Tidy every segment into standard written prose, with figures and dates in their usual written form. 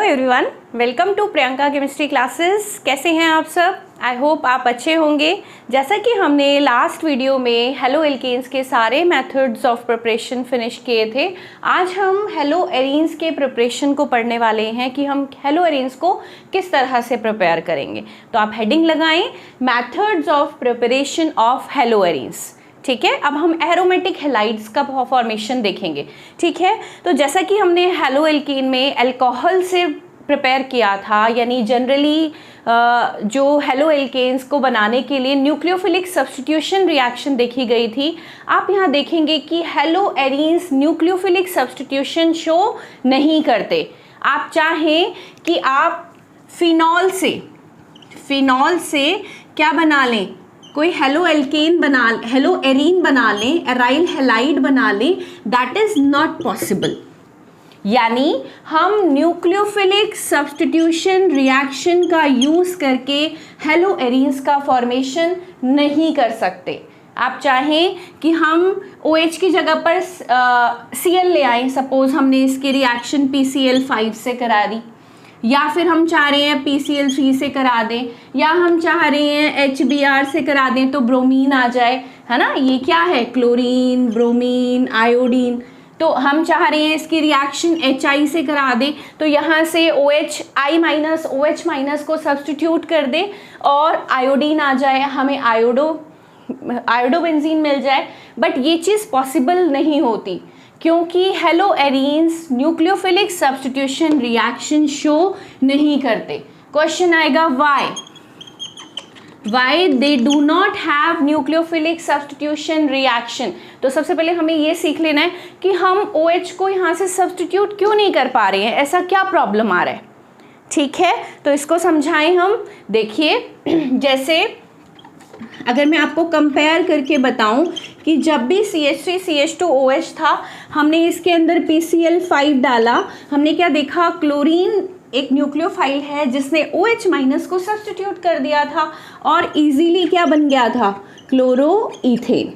Everyone, welcome to Priyanka chemistry classes. कैसे हैं आप सब? आई होप आप अच्छे होंगे। जैसा कि हमने लास्ट वीडियो में हेलो एल्केन्स के सारे मेथड्स ऑफ प्रिपरेशन फिनिश किए थे, आज हम हेलो एरीन्स के प्रिपरेशन को पढ़ने वाले हैं कि हम हेलो एरीन्स को किस तरह से प्रिपेयर करेंगे। तो आप हेडिंग लगाएं, methods of preparation of hello arenes. ठीक है, अब हम एरोमेटिक हैलाइड्स का फॉर्मेशन देखेंगे। ठीक है, तो जैसा कि हमने हेलो एल्कीन में अल्कोहल से प्रिपेयर किया था, यानी जनरली जो हेलो एल्केन्स को बनाने के लिए न्यूक्लियोफिलिक सब्स्टिट्यूशन रिएक्शन देखी गई थी, आप यहाँ देखेंगे कि hello arenes nucleophilic substitution show नहीं करते। आप चाहें कि आप फिनॉल से क्या बना लें, कोई हेलो एल्केन हेलो एरीन बना लें, एराइल हैलाइड बना लें, दैट इज नॉट पॉसिबल। यानी हम न्यूक्लियोफिलिक सब्स्टिट्यूशन रिएक्शन का यूज करके हेलो एरीन्स का फॉर्मेशन नहीं कर सकते। आप चाहें कि हम OH की जगह पर Cl ले आएं, सपोज हमने इसकी रिएक्शन PCl5 से करा दी, या फिर हम चाह रहे हैं PCl3 से करा दें, या हम चाह रहे हैं HBr से करा दें तो ब्रोमीन आ जाए, है ना। ये क्या है? Chlorine, bromine, iodine. तो हम चाह रहे हैं इसकी रिएक्शन HI से करा दें, तो यहाँ से OH माइनस को सब्स्टिट्यूट कर दें और आयोडीन आ जाए, हमें आयोडोबेंजीन मिल जाए। बट ये चीज़ पॉसिबल नहीं होती, क्योंकि hello arenes nucleophilic substitution reaction show नहीं करते। क्वेश्चन आएगा why they do not have nucleophilic substitution reaction. तो सबसे पहले हमें ये सीख लेना है कि हम OH को यहाँ से सब्स्टिट्यूट क्यों नहीं कर पा रहे हैं, ऐसा क्या प्रॉब्लम आ रहा है। ठीक है, तो इसको समझाएं हम। देखिए, जैसे अगर मैं आपको कंपेयर करके बताऊं कि जब भी CH3CH2OH था, हमने इसके अंदर PCl5 डाला, हमने क्या देखा? क्लोरीन एक न्यूक्लियोफाइल है जिसने OH माइनस को सब्स्टिट्यूट कर दिया था और इजीली क्या बन गया था? क्लोरोईथेन।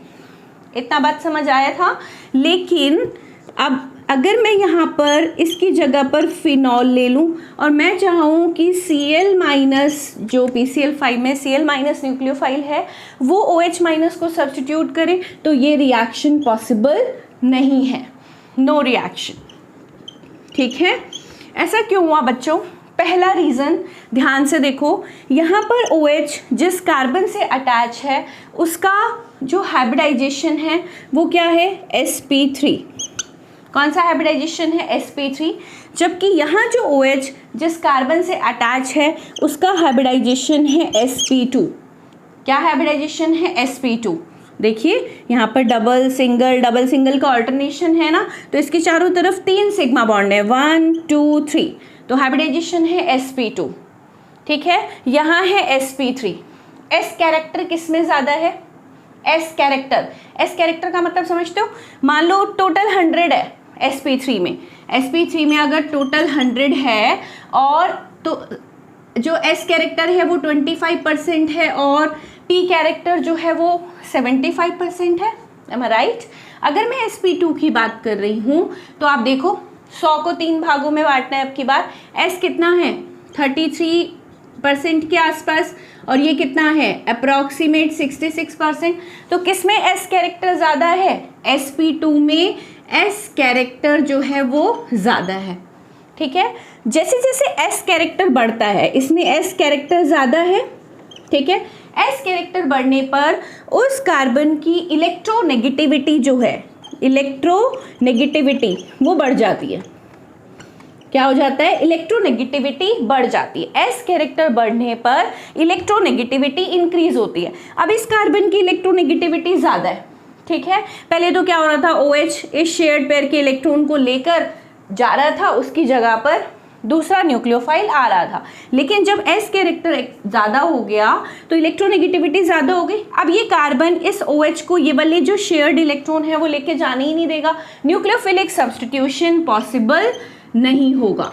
इतना बात समझ आया था। लेकिन अब अगर मैं यहाँ पर इसकी जगह पर फिनॉल ले लूँ और मैं चाहूँ कि Cl माइनस, जो PCl5 में Cl माइनस न्यूक्लियोफाइल है, वो OH माइनस को सब्स्टिट्यूट करें, तो ये रिएक्शन पॉसिबल नहीं है, नो रिएक्शन। ठीक है, ऐसा क्यों हुआ बच्चों? पहला रीज़न ध्यान से देखो, यहाँ पर OH जिस कार्बन से अटैच है उसका जो हाइब्रिडाइजेशन है वो क्या है? sp3। कौन सा हाइब्रिडाइजेशन है? sp3। जबकि यहाँ जो OH जिस कार्बन से अटैच है उसका हाइब्रिडाइजेशन है sp2। क्या हाइब्रिडाइजेशन है? sp2। देखिए यहाँ पर डबल सिंगल का ऑल्टरनेशन है ना, तो इसके चारों तरफ 3 सिग्मा बॉन्ड है, 1 2 3, तो हाइब्रिडाइजेशन है sp2। ठीक है, यहाँ है sp3। s कैरेक्टर किस में ज़्यादा है? s कैरेक्टर का मतलब समझते हो? मान लो टोटल 100 है sp3 में अगर टोटल 100 है और तो जो s कैरेक्टर है वो 25% है और p कैरेक्टर जो है वो 75% है। am I right? अगर मैं sp2 की बात कर रही हूँ तो आप देखो 100 को 3 भागों में बांटना है अब की बार। s कितना है? 33% के आसपास, और ये कितना है? अप्रॉक्सीमेट 66%। तो किस में s कैरेक्टर ज़्यादा है? sp2 में s कैरेक्टर जो है वो ज़्यादा है। ठीक है, जैसे जैसे s कैरेक्टर बढ़ता है, इसमें s कैरेक्टर ज़्यादा है। ठीक है, s कैरेक्टर बढ़ने पर उस कार्बन की इलेक्ट्रोनेगेटिविटी जो है, इलेक्ट्रोनेगेटिविटी वो बढ़ जाती है। क्या हो जाता है? इलेक्ट्रोनेगेटिविटी बढ़ जाती है। s कैरेक्टर बढ़ने पर इलेक्ट्रोनेगेटिविटी इंक्रीज होती है। अब इस कार्बन की इलेक्ट्रोनेगेटिविटी ज़्यादा है। ठीक है, पहले तो क्या हो रहा था? OH इस शेयर्ड पेयर के इलेक्ट्रॉन को लेकर जा रहा था, उसकी जगह पर दूसरा न्यूक्लियोफाइल आ रहा था। लेकिन जब s कैरेक्टर ज़्यादा हो गया तो इलेक्ट्रोनेगेटिविटी ज़्यादा हो गई। अब ये कार्बन इस OH को, ये वाले जो शेयर्ड इलेक्ट्रॉन है वो लेके जाने ही नहीं देगा, न्यूक्लियोफिलिक सब्स्टिट्यूशन पॉसिबल नहीं होगा।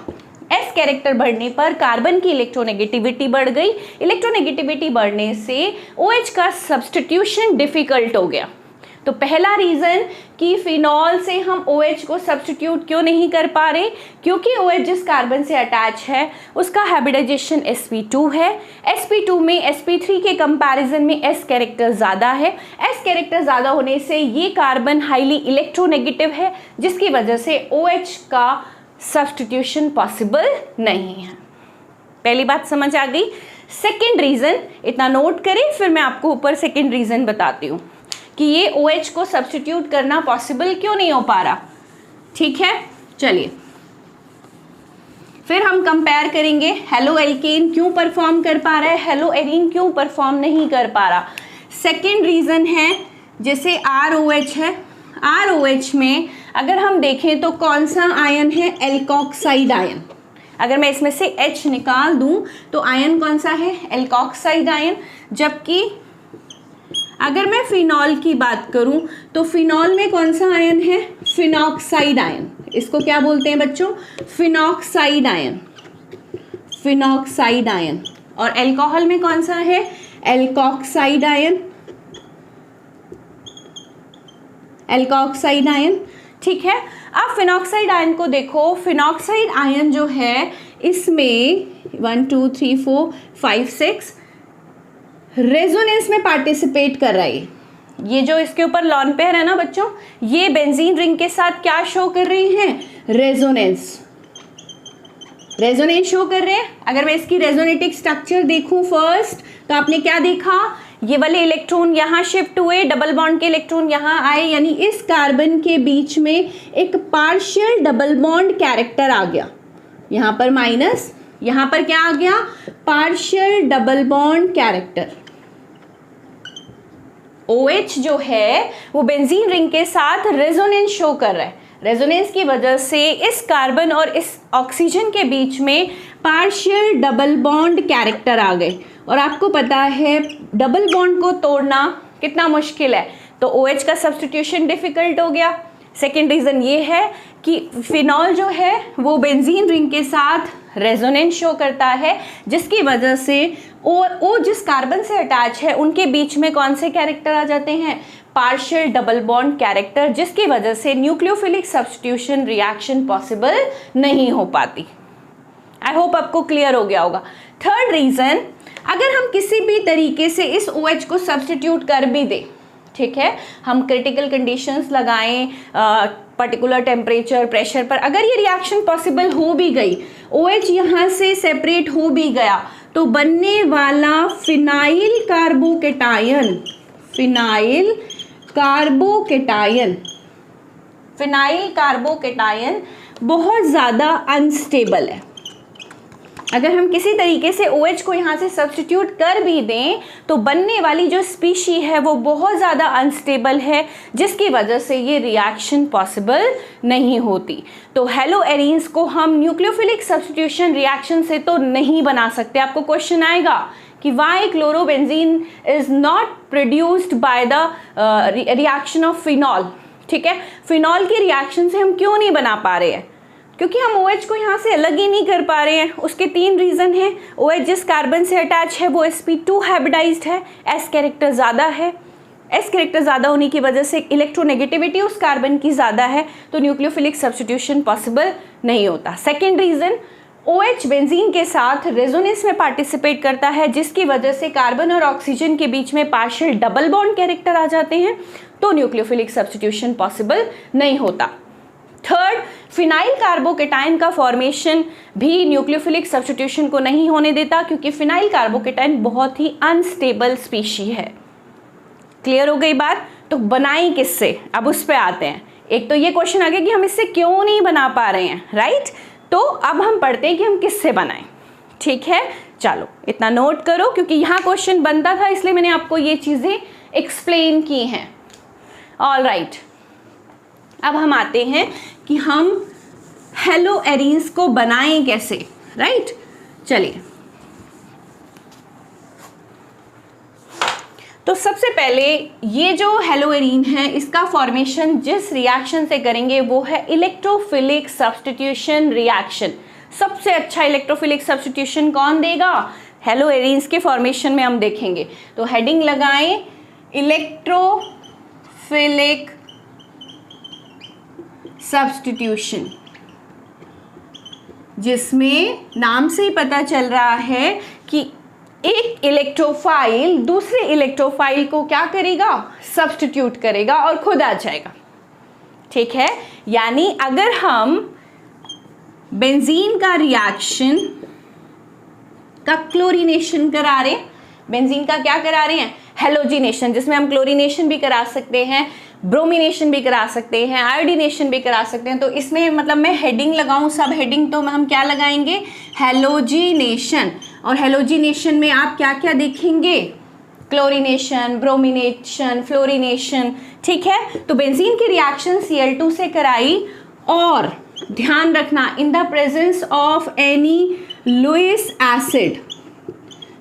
s कैरेक्टर बढ़ने पर कार्बन की इलेक्ट्रोनेगेटिविटी बढ़ गई। इलेक्ट्रोनेगेटिविटी बढ़ने से OH का सब्स्टिट्यूशन डिफिकल्ट हो गया। तो पहला रीज़न कि फिनॉल से हम OH को सब्स्टिट्यूट क्यों नहीं कर पा रहे, क्योंकि OH जिस कार्बन से अटैच है उसका हाइब्रिडाइजेशन sp2 है। sp2 में sp3 के कंपैरिजन में s कैरेक्टर ज़्यादा है। s कैरेक्टर ज़्यादा होने से ये कार्बन हाईली इलेक्ट्रोनेगेटिव है, जिसकी वजह से OH का सब्स्टिट्यूशन पॉसिबल नहीं है। पहली बात समझ आ गई। सेकेंड रीज़न, इतना नोट करें, फिर मैं आपको ऊपर सेकेंड रीज़न बताती हूँ कि ये OH को सब्स्टिट्यूट करना पॉसिबल क्यों नहीं हो पा रहा। ठीक है, चलिए फिर हम कंपेयर करेंगे। हेलो एल्केन क्यों परफॉर्म कर पा रहा है, हेलो एरीन क्यों परफॉर्म नहीं कर पा रहा। सेकेंड रीज़न है जैसे ROH है, ROH में अगर हम देखें तो कौन सा आयन है, एल्कोक्साइड आयन। अगर मैं इसमें से H निकाल दूं तो आयन कौन सा है, एल्कोक्साइड आयन। जबकि अगर मैं फिनॉल की बात करूं तो फिनॉल में कौन सा आयन है, फिनॉक्साइड आयन। इसको क्या बोलते हैं बच्चों, फिनॉक्साइड आयन, फिनॉक्साइड आयन। और अल्कोहल में कौन सा है, एल्कोक्साइड आयन, एल्कोक्साइड आयन। ठीक है, अब फिनॉक्साइड आयन को देखो। फिनॉक्साइड आयन जो है इसमें 1 2 3 4 5 6 रेजोनेंस में पार्टिसिपेट कर रहा है। ये जो इसके ऊपर लॉन पेयर है ना बच्चों, ये बेंजीन रिंग के साथ क्या शो कर रही हैं, रेजोनेंस, रेजोनेंस शो कर रहे हैं। अगर मैं इसकी रेजोनेटिक स्ट्रक्चर देखूं फर्स्ट, तो आपने क्या देखा, ये वाले इलेक्ट्रॉन यहाँ शिफ्ट हुए, डबल बॉन्ड के इलेक्ट्रॉन यहाँ आए, यानी इस कार्बन के बीच में एक पार्शियल डबल बॉन्ड कैरेक्टर आ गया। यहाँ पर माइनस, यहाँ पर क्या आ गया, partial double bond character. OH जो है वो बेंजीन रिंग के साथ रेजोनेंस शो कर रहा है। रेजोनेंस की वजह से इस कार्बन और इस ऑक्सीजन के बीच में पार्शियल डबल बॉन्ड कैरेक्टर आ गए। और आपको पता है डबल बॉन्ड को तोड़ना कितना मुश्किल है, तो OH का सब्स्टिट्यूशन डिफिकल्ट हो गया। सेकेंड रीज़न ये है कि फिनॉल जो है वो बेंजीन रिंग के साथ रेजोनेंस शो करता है, जिसकी वजह से ओ जिस कार्बन से अटैच है उनके बीच में कौन से कैरेक्टर आ जाते हैं, पार्शियल डबल बॉन्ड कैरेक्टर, जिसकी वजह से न्यूक्लियोफिलिक सब्स्टिट्यूशन रिएक्शन पॉसिबल नहीं हो पाती। आई होप आपको क्लियर हो गया होगा। थर्ड रीज़न, अगर हम किसी भी तरीके से इस OH को सब्स्टिट्यूट कर भी दें, ठीक है, हम क्रिटिकल कंडीशंस लगाएं, पर्टिकुलर टेम्परेचर प्रेशर पर, अगर ये रिएक्शन पॉसिबल हो भी गई, OH यहाँ से सेपरेट हो भी गया, तो बनने वाला phenyl carbocation, phenyl carbocation, phenyl carbocation बहुत ज़्यादा अनस्टेबल है। अगर हम किसी तरीके से OH को यहाँ से सब्स्टिट्यूट कर भी दें तो बनने वाली जो स्पीशी है वो बहुत ज़्यादा अनस्टेबल है, जिसकी वजह से ये रिएक्शन पॉसिबल नहीं होती। तो हेलो एरीन्स को हम न्यूक्लियोफिलिक सब्स्टिट्यूशन रिएक्शन से तो नहीं बना सकते। आपको क्वेश्चन आएगा कि why chlorobenzene is not produced by the reaction of phenol. ठीक है, फिनॉल की रिएक्शन से हम क्यों नहीं बना पा रहे हैं, क्योंकि हम OH को यहाँ से अलग ही नहीं कर पा रहे हैं। उसके तीन रीज़न हैं। OH जिस कार्बन से अटैच है वो sp2 हाइब्रिडाइज्ड है, S कैरेक्टर ज़्यादा है, S कैरेक्टर ज़्यादा होने की वजह से इलेक्ट्रोनेगेटिविटी उस कार्बन की ज़्यादा है, तो न्यूक्लियोफिलिक सब्स्टिट्यूशन पॉसिबल नहीं होता। सेकेंड रीज़न, OH बेंजीन के साथ रेजोनेंस में पार्टिसिपेट करता है, जिसकी वजह से कार्बन और ऑक्सीजन के बीच में पार्शियल डबल बॉन्ड कैरेक्टर आ जाते हैं, तो न्यूक्लियोफिलिक सब्स्टिट्यूशन पॉसिबल नहीं होता। थर्ड, फिनाइल कार्बोकेटायन का फॉर्मेशन भी न्यूक्लियोफिलिक सब्स्टिट्यूशन को नहीं होने देता, क्योंकि फिनाइल कार्बोकेटायन बहुत ही अनस्टेबल स्पीशी है। क्लियर हो गई बात। तो बनाई किससे, अब उस पे आते हैं। एक तो ये क्वेश्चन आ गया कि हम इससे क्यों नहीं बना पा रहे हैं, राइट। तो अब हम पढ़ते हैं कि हम किससे बनाएं। ठीक है, चलो इतना नोट करो, क्योंकि यहाँ क्वेश्चन बनता था, इसलिए मैंने आपको ये चीज़ें एक्सप्लेन की हैं। ऑल राइट, अब हम आते हैं कि हम हेलो एरीन्स को बनाएं कैसे, राइट। चलिए, तो सबसे पहले ये जो हेलो एरीन है इसका फॉर्मेशन जिस रिएक्शन से करेंगे वो है इलेक्ट्रोफिलिक सब्स्टिट्यूशन रिएक्शन। सबसे अच्छा इलेक्ट्रोफिलिक सब्स्टिट्यूशन कौन देगा, हेलो एरीन्स के फॉर्मेशन में हम देखेंगे। तो हेडिंग लगाएं, इलेक्ट्रोफिलिक इलेक्ट्रोफिलिक सब्स्टिट्यूशन, जिसमें नाम से ही पता चल रहा है कि एक इलेक्ट्रोफाइल दूसरे इलेक्ट्रोफाइल को क्या करेगा, सब्स्टिट्यूट करेगा और खुद आ जाएगा। ठीक है, यानी अगर हम बेंजीन का रिएक्शन का क्लोरीनेशन करा रहे हैं, बेंजीन का क्या करा रहे हैं, हेलोजिनेशन, जिसमें हम क्लोरीनेशन भी करा सकते हैं, ब्रोमिनेशन भी करा सकते हैं, आयोडीनेशन भी करा सकते हैं। तो इसमें मतलब मैं हेडिंग लगाऊं, सब हेडिंग, तो हम क्या लगाएंगे, हेलोजिनेशन। और हेलोजिनेशन में आप क्या क्या देखेंगे, क्लोरीनेशन, ब्रोमिनेशन, फ्लोरीनेशन। ठीक है, तो बेंजीन की रिएक्शन Cl2 से कराई, और ध्यान रखना in the presence of any Lewis acid,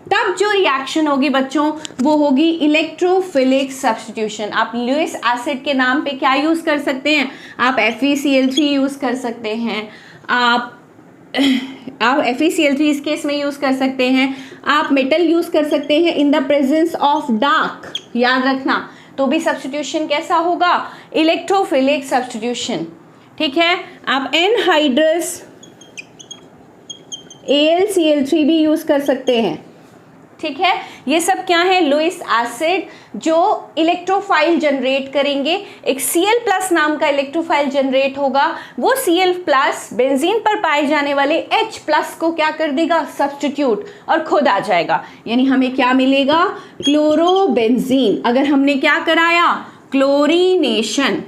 तब जो रिएक्शन होगी बच्चों वो होगी इलेक्ट्रोफिलिक सब्स्टिट्यूशन। आप लुईस एसिड के नाम पे क्या यूज कर सकते हैं, आप FeCl3 यूज कर सकते हैं, आप FeCl3 इस केस में यूज कर सकते हैं, आप मेटल यूज कर सकते हैं इन द प्रेजेंस ऑफ डार्क, याद रखना, तो भी सब्स्टिट्यूशन कैसा होगा, इलेक्ट्रोफिलिक सब्स्टिट्यूशन। ठीक है, आप एनहाइड्रस AlCl3 भी यूज कर सकते हैं। ठीक है, ये सब क्या है, लुईस एसिड जो इलेक्ट्रोफाइल जनरेट करेंगे। एक Cl+ नाम का इलेक्ट्रोफाइल जनरेट होगा, वो Cl+ बेंजीन पर पाए जाने वाले H+ को क्या कर देगा, सब्स्टिट्यूट, और खुद आ जाएगा। यानी हमें क्या मिलेगा, क्लोरोबेंजीन। अगर हमने क्या कराया, क्लोरीनेशन,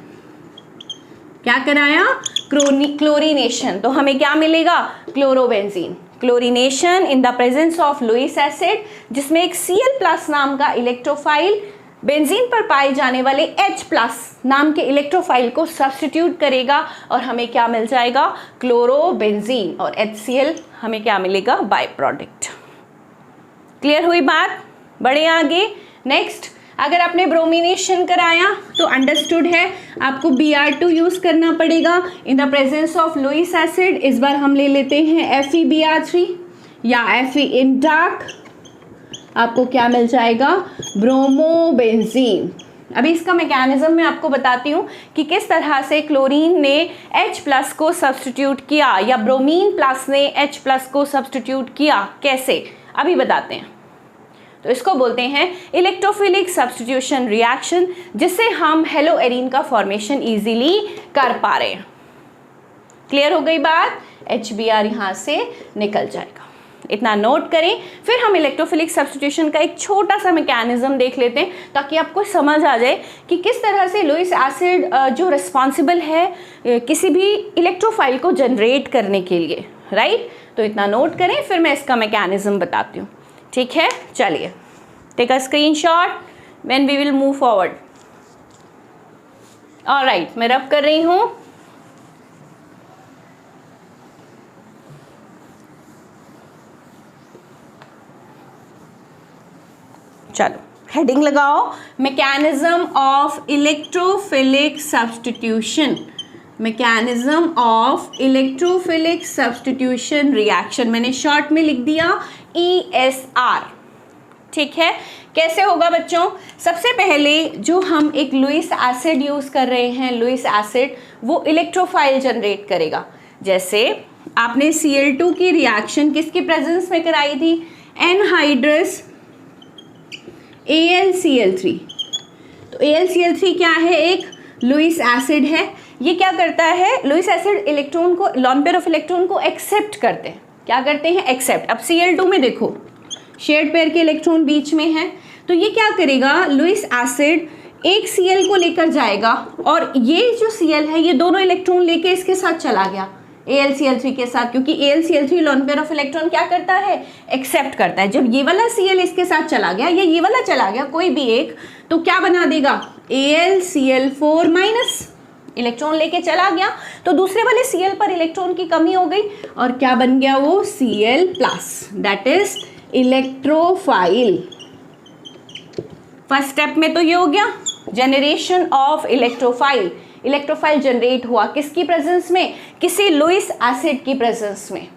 क्या कराया, क्लोरीनेशन, तो हमें क्या मिलेगा, chlorobenzene. Chlorination in the presence of Lewis acid, जिसमें एक Cl+ नाम का इलेक्ट्रोफाइल बेंजीन पर पाए जाने वाले H+ नाम के इलेक्ट्रोफाइल को सब्स्टिट्यूट करेगा, और हमें क्या मिल जाएगा, क्लोरोबेंजीन, और HCl हमें क्या मिलेगा, बाय प्रोडक्ट। क्लियर हुई बात, बढ़े आगे। नेक्स्ट, अगर आपने ब्रोमिनेशन कराया तो अंडरस्टूड है, आपको Br2 यूज करना पड़ेगा in the presence of Lewis acid. इस बार हम ले लेते हैं FeBr3 या Fe इन डार्क, आपको क्या मिल जाएगा, ब्रोमोबेंजीन। अभी इसका मैकेनिज्म मैं आपको बताती हूँ कि किस तरह से क्लोरीन ने H+ को सब्स्टिट्यूट किया, या ब्रोमीन प्लस ने H+ को सब्स्टिट्यूट किया, कैसे, अभी बताते हैं। तो इसको बोलते हैं इलेक्ट्रोफिलिक सब्स्टिट्यूशन रिएक्शन, जिससे हम हेलो एरीन का फॉर्मेशन इजीली कर पा रहे हैं। क्लियर हो गई बात, HBr यहाँ से निकल जाएगा, इतना नोट करें। फिर हम इलेक्ट्रोफिलिक सब्स्टिट्यूशन का एक छोटा सा मैकेनिज्म देख लेते हैं, ताकि आपको समझ आ जाए कि किस तरह से लुईस एसिड जो रिस्पॉन्सिबल है किसी भी इलेक्ट्रोफाइल को जनरेट करने के लिए, राइट। तो इतना नोट करें, फिर मैं इसका मैकेनिज्म बताती हूँ। ठीक है, चलिए, take a screenshot when we will move forward. Alright, मैं रब कर रही हूँ। चलो हेडिंग लगाओ, mechanism of electrophilic substitution, mechanism of electrophilic substitution reaction, मैंने शॉर्ट में लिख दिया ESR। ठीक है, कैसे होगा बच्चों, सबसे पहले जो हम एक लुईस एसिड यूज कर रहे हैं, लुईस एसिड वो इलेक्ट्रोफाइल जनरेट करेगा। जैसे आपने Cl2 की रिएक्शन किसके प्रेजेंस में कराई थी, एनहाइड्रस AlCl3। तो AlCl3 क्या है, एक लुईस एसिड है। ये क्या करता है, लुईस एसिड इलेक्ट्रॉन को, लॉन पेयर ऑफ इलेक्ट्रॉन को एक्सेप्ट करते हैं। क्या करते हैं, एक्सेप्ट। अब Cl2 में देखो शेयर्ड पेयर के इलेक्ट्रॉन बीच में है, तो ये क्या करेगा, लुईस एसिड एक Cl को लेकर जाएगा, और ये जो Cl है ये दोनों इलेक्ट्रॉन लेके इसके साथ चला गया AlCl3 के साथ, क्योंकि AlCl3 lone pair of electron क्या करता है, एक्सेप्ट करता है। जब ये वाला Cl इसके साथ चला गया या ये वाला चला गया, कोई भी एक, तो क्या बना देगा, AlCl4- इलेक्ट्रॉन लेके चला गया, तो दूसरे वाले Cl पर इलेक्ट्रॉन की कमी हो गई, और क्या बन गया वो, Cl+, that is electrophile. First step में तो ये हो गया generation of electrophile. Electrophile generate हुआ किसकी प्रेजेंस में, किसी लुईस एसिड की प्रेजेंस में।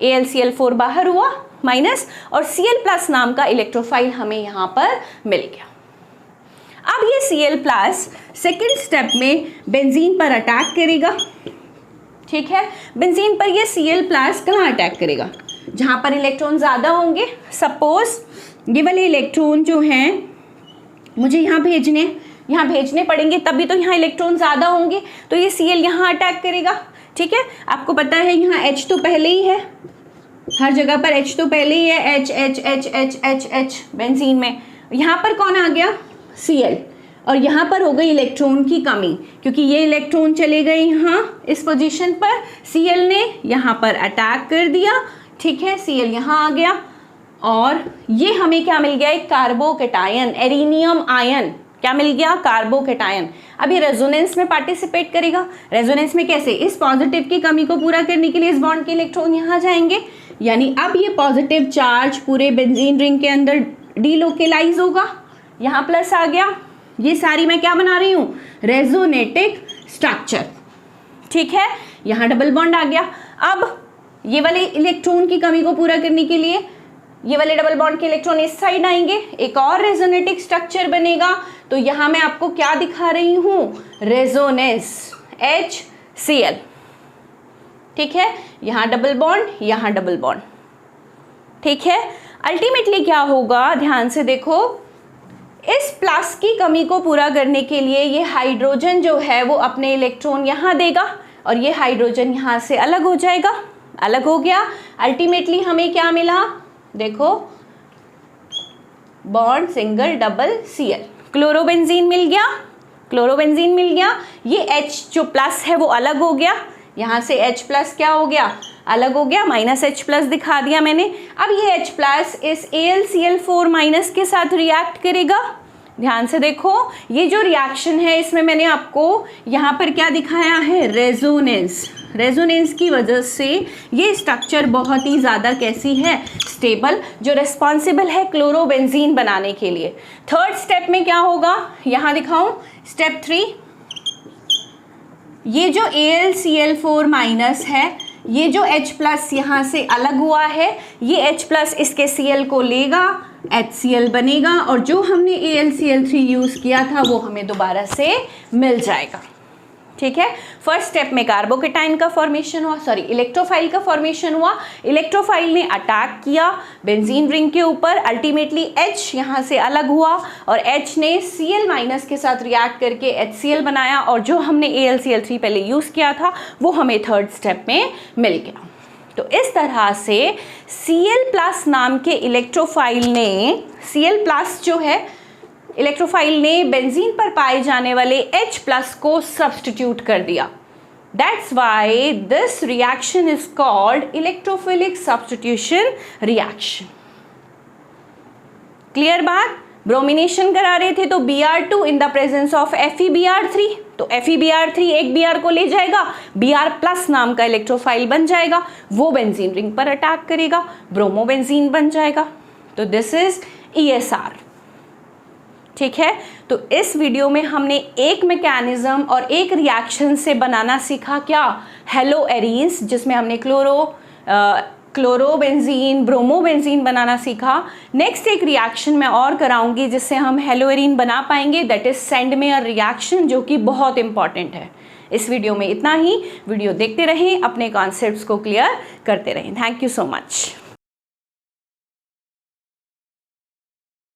AlCl4 बाहर हुआ माइनस, और Cl+ नाम का इलेक्ट्रोफाइल हमें यहाँ पर मिल गया। अब ये Cl+ सेकेंड स्टेप में बेंजीन पर अटैक करेगा, ठीक है। बेंजीन पर ये Cl+ कहाँ अटैक करेगा? जहाँ पर इलेक्ट्रॉन ज़्यादा होंगे। सपोज ये वाले इलेक्ट्रॉन जो हैं मुझे यहाँ भेजने पड़ेंगे, तभी तो यहाँ इलेक्ट्रॉन ज़्यादा होंगे, तो ये Cl यहाँ अटैक करेगा, ठीक है। आपको पता है यहाँ H तो पहले ही है, हर जगह पर H तो पहले ही है, H H H H H H benzene में। यहाँ पर कौन आ गया? Cl। और यहाँ पर हो गई इलेक्ट्रॉन की कमी, क्योंकि ये इलेक्ट्रॉन चले गए यहाँ इस पोजीशन पर, Cl ने यहाँ पर अटैक कर दिया, ठीक है। Cl यहाँ आ गया और ये हमें क्या मिल गया? एक कार्बोकैटायन, एरिनियम आयन। क्या मिल गया? कार्बोकैटायन। अब ये रेजोनेंस में पार्टिसिपेट करेगा। रेजोनेंस में कैसे? इस पॉजिटिव की कमी को पूरा करने के लिए इस बॉन्ड के इलेक्ट्रॉन यहाँ जाएंगे, यानी अब ये पॉजिटिव चार्ज पूरे बेंजीन रिंग के अंदर डीलोकेलाइज होगा। यहाँ प्लस आ गया। ये सारी मैं क्या बना रही हूँ? रेजोनेटिक स्ट्रक्चर, ठीक है। यहाँ डबल बॉन्ड आ गया। अब ये वाले इलेक्ट्रॉन की कमी को पूरा करने के लिए ये वाले डबल बॉन्ड के इलेक्ट्रॉन इस साइड आएंगे, एक और रेजोनेटिक स्ट्रक्चर बनेगा। तो यहाँ मैं आपको क्या दिखा रही हूँ? रेजोनेंस, HCl, ठीक है। यहाँ डबल बॉन्ड, यहाँ डबल बॉन्ड, ठीक है। अल्टीमेटली क्या होगा? ध्यान से देखो, इस प्लस की कमी को पूरा करने के लिए ये हाइड्रोजन जो है वो अपने इलेक्ट्रॉन यहाँ देगा और ये हाइड्रोजन यहाँ से अलग हो जाएगा, अलग हो गया। अल्टीमेटली हमें क्या मिला? देखो, bond single double Cl, chlorobenzene मिल गया, क्लोरोबेंजीन मिल गया। ये H जो प्लस है वो अलग हो गया, यहाँ से H+ क्या हो गया? अलग हो गया, -H+ दिखा दिया मैंने। अब ये H+ इस AlCl4- के साथ रिएक्ट करेगा। ध्यान से देखो, ये जो रिएक्शन है इसमें मैंने आपको यहाँ पर क्या दिखाया है? रेजोनेंस। रेजोनेंस की वजह से ये स्ट्रक्चर बहुत ही ज़्यादा कैसी है? स्टेबल, जो रिस्पॉन्सिबल है क्लोरोबेंजीन बनाने के लिए। थर्ड स्टेप में क्या होगा? यहाँ दिखाऊं, स्टेप 3। ये जो AlCl4- है, ये जो H+ यहाँ से अलग हुआ है, ये H+ इसके Cl को लेगा, HCl बनेगा और जो हमने AlCl3 यूज़ किया था वो हमें दोबारा से मिल जाएगा, ठीक है। फर्स्ट स्टेप में कार्बोकैटायन का फॉर्मेशन हुआ, सॉरी इलेक्ट्रोफाइल का फॉर्मेशन हुआ। इलेक्ट्रोफाइल ने अटैक किया बेंजीन रिंग के ऊपर, अल्टीमेटली H यहाँ से अलग हुआ और H ने Cl- के साथ रिएक्ट करके HCl बनाया और जो हमने AlCl3 पहले यूज़ किया था वो हमें थर्ड स्टेप में मिल गया। तो इस तरह से Cl+ नाम के इलेक्ट्रोफाइल ने, Cl+ जो है इलेक्ट्रोफाइल ने बेंजीन पर पाए जाने वाले H+ को सब्स्टिट्यूट कर दिया। That's why this reaction is called electrophilic substitution reaction. Clear बात? ब्रोमिनेशन करा रहे थे तो Br2 in the presence of FeBr3, तो FeBr3 एक Br को ले जाएगा, Br+ नाम का इलेक्ट्रोफाइल बन जाएगा, वो बेंजीन रिंग पर अटैक करेगा, ब्रोमोबेंजीन बन जाएगा। तो दिस इज ESR, ठीक है। तो इस वीडियो में हमने एक मैकेनिज्म और एक रिएक्शन से बनाना सीखा, क्या? हेलो एरीन्स, जिसमें हमने क्लोरोबेंजीन, ब्रोमोबेंजीन बनाना सीखा। नेक्स्ट एक रिएक्शन मैं और कराऊंगी जिससे हम हेलो एरीन बना पाएंगे, दैट इज सेंडमेयर रिएक्शन, जो कि बहुत इंपॉर्टेंट है। इस वीडियो में इतना ही। वीडियो देखते रहें, अपने कॉन्सेप्ट्स को क्लियर करते रहें। Thank you so much.